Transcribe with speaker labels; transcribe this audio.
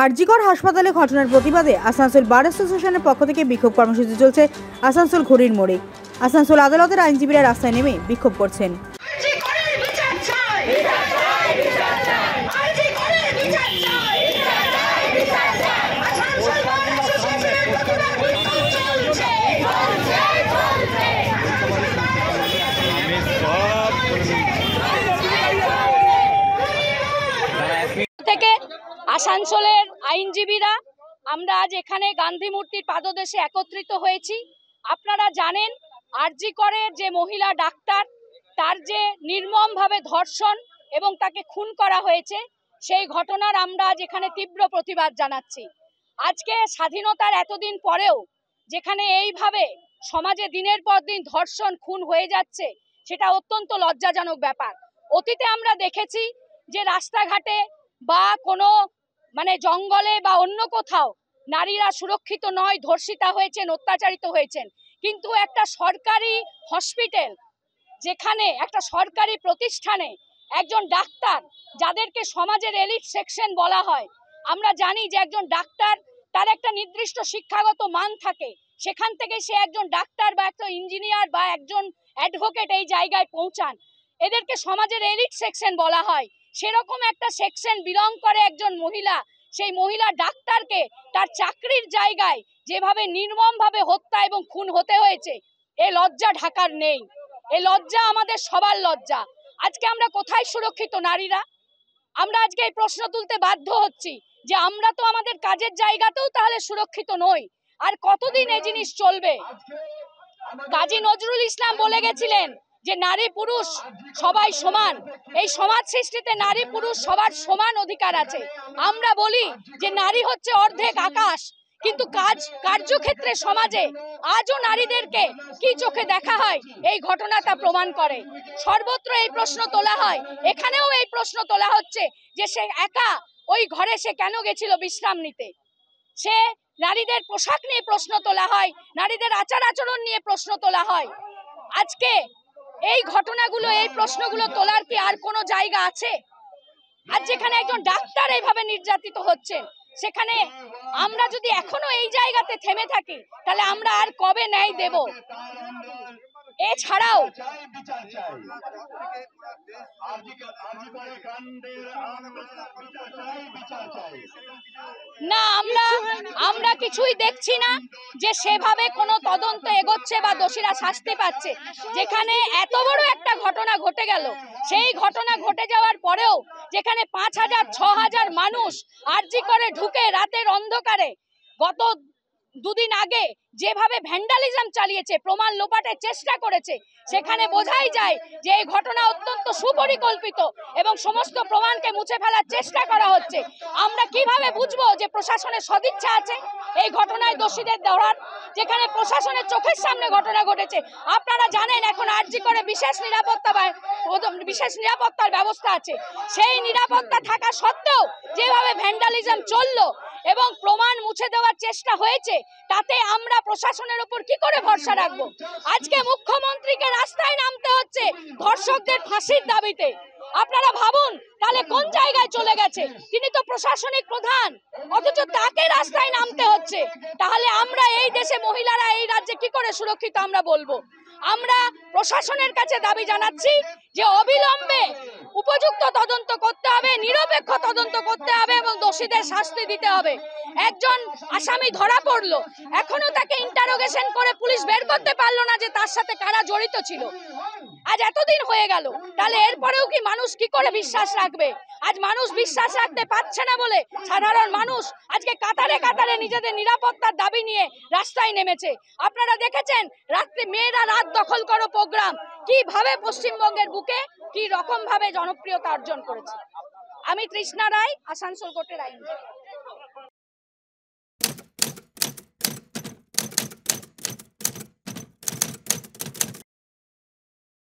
Speaker 1: আরজিকর হাসপাতালে ঘটনার প্রতিবাদে আসানসোল বার অ্যাসোসিয়েশনের পক্ষ থেকে বিক্ষোভ কর্মসূচি চলছে আসানসোল ঘড়ির মোড়ে। আসানসোল আদালতের আইনজীবীরা রাস্তায় নেমে বিক্ষোভ করছেন।
Speaker 2: থেকে আসানসোলের আইনজীবীরা আমরা আজ এখানে গান্ধী মূর্তির পাদদেশে একত্রিত হয়েছি। আপনারা জানেন আরজি করের যে মহিলা ডাক্তার, তার যে নির্মমভাবে ধর্ষণ এবং তাকে খুন করা হয়েছে, সেই ঘটনার আমরা আজ এখানে তীব্র প্রতিবাদ জানাচ্ছি। আজকে স্বাধীনতার এতদিন পরেও যেখানে এইভাবে সমাজে দিনের পর দিন ধর্ষণ খুন হয়ে যাচ্ছে, সেটা অত্যন্ত লজ্জাজনক ব্যাপার। অতীতে আমরা দেখেছি যে রাস্তাঘাটে বা কোনো জঙ্গলে বা অন্য কোথাও নারীরা সুরক্ষিত নয়, ধর্ষিতা হয়েছেন, অত্যাচারিত হয়েছেন। কিন্তু একটা সরকারি হসপিটাল, যেখানে একটা সরকারি প্রতিষ্ঠানে একজন ডাক্তার, যাদেরকে সমাজের এলিট সেকশন বলা হয়, আমরা জানি যে একজন ডাক্তার তার একটা নির্দিষ্ট শিক্ষাগত মান থাকে, সেখান থেকে সে একজন ডাক্তার বা একটা ইঞ্জিনিয়ার বা একজন অ্যাডভোকেট এই জায়গায় পৌঁছান। এদেরকে সমাজের এলিট সেকশন বলা হয়। সেরকম একটা সেকশন বিলং করে একজন মহিলা, সেই মহিলা ডাক্তারকে তার চাকরির জায়গায় যেভাবে নির্মমভাবে হত্যা এবং খুন হতে হয়েছে, এই লজ্জা ঢাকার নেই। এই লজ্জা আমাদের সবার লজ্জা। আজকে আমরা কোথায় সুরক্ষিত নারীরা? আমরা আজকে এই প্রশ্ন তুলতে বাধ্য হচ্ছি যে আমরা তো আমাদের কাজের জায়গাতেও তাহলে সুরক্ষিত নই। আর কতদিন এই জিনিস চলবে? কাজী নজরুল ইসলাম বলে গেছিলেন যে নারী পুরুষ সবাই সমান। এই সমাজ সৃষ্টিতে নারী পুরুষ সবার সমান অধিকার আছে। আমরা বলি যে নারী হচ্ছে অর্ধেক আকাশ, কিন্তু কার্যক্ষেত্রে সমাজে আজও নারীদেরকে কি চোখে দেখা হয়, এই ঘটনা তা প্রমাণ করে। সর্বত্র এই প্রশ্ন তোলা হয়, এখানেও এই প্রশ্ন তোলা হচ্ছে যে সে একা ওই ঘরে সে কেন গেছিল বিশ্রাম নিতে। সে নারীদের পোশাক নিয়ে প্রশ্ন তোলা হয়, নারীদের আচার আচরণ নিয়ে প্রশ্ন তোলা হয়। আজকে এই ঘটনাগুলো, এই প্রশ্নগুলো তোলার কি আর কোনো জায়গা আছে? আজ যেখানে একজন ডাক্তার এইভাবে নির্যাতিত হচ্ছে, সেখানে আমরা যদি এখনো এই জায়গাতে থেমে থাকি, তাহলে আমরা আর কবে ন্যায় দেব? এছাড়াও না, আমরা কিছুই দেখছি না যে সেভাবে কোনো তদন্ত এগোচ্ছে বা দোষীরা শাস্তি পাচ্ছে। যেখানে এত বড় একটা ঘটনা ঘটে গেল, সেই ঘটনা ঘটে যাওয়ার পরেও যেখানে 5,000 6,000 মানুষ আরজি করে ঢুকে রাতের অন্ধকারে গত দুদিন আগে যেভাবে ভ্যান্ডালিজম চালিয়েছে, প্রমাণ লোপাটের চেষ্টা করেছে, সেখানে বোঝাই যায় যে এই ঘটনা অত্যন্ত সুপরিকল্পিত এবং সমস্ত প্রমাণকে মুছে ফেলার চেষ্টা করা হচ্ছে। আমরা কিভাবে বুঝবো যে প্রশাসনের সদিচ্ছা আছে এই ঘটনায় দোষীদের ধরার, যেখানে প্রশাসনের চোখের সামনে ঘটনা ঘটেছে? আপনারা জানেন এখন আরজি করে বিশেষ নিরাপত্তার ব্যবস্থা আছে। সেই নিরাপত্তা থাকা সত্ত্বেও যেভাবে ভ্যান্ডালিজম চললো এবং প্রমাণ মুছে দেওয়ার চেষ্টা হয়েছে, তাতে আমরা প্রশাসনের উপর কি করে ভরসা রাখবো? আজকে মুখ্যমন্ত্রীকে রাস্তায় নামতে হচ্ছে ধর্ষকদের ফাঁসির দাবিতে। আপনারা ভাবুন তাহলে কোন জায়গায় চলে গেছে। তিনি তো প্রশাসনিক প্রধান, অথচ তাকে রাস্তায় নামতে হচ্ছে। তাহলে আমরা এই দেশে মহিলারা এই রাজ্যে কি করে সুরক্ষিত আমরা বলবো? আমরা প্রশাসনের কাছে দাবি জানাচ্ছি যে অবিলম্বে উপযুক্ত তদন্ত করতে হবে, নিরপেক্ষ তদন্ত করতে হবে এবং দোষীদের শাস্তি দিতে হবে। একজন আসামি ধরা পড়লো, এখনো তাকে ইন্টারোগেশন করে পুলিশ বের করতে পারলো না যে তার সাথে কারা জড়িত ছিল। আজ এতদিন হয়ে গেল, তাহলে এরপরেও কি মানুষ কি করে বিশ্বাস রাখবে? আজ মানুষ বিশ্বাস রাখতে পারছে না বলে সাধারণ মানুষ আজকে কাতারে কাতারে নিজেদের নিরাপত্তার দাবি নিয়ে রাস্তায় নেমেছে। আপনারা দেখেছেন রাত্রে মেয়েরা রাত দখল করো প্রোগ্রাম কিভাবে পশ্চিমবঙ্গের বুকে কি রকম ভাবে জনপ্রিয়তা অর্জন করেছে। আমি তৃষ্ণা রায়, আসানসোল কোর্টের আইনজীবী।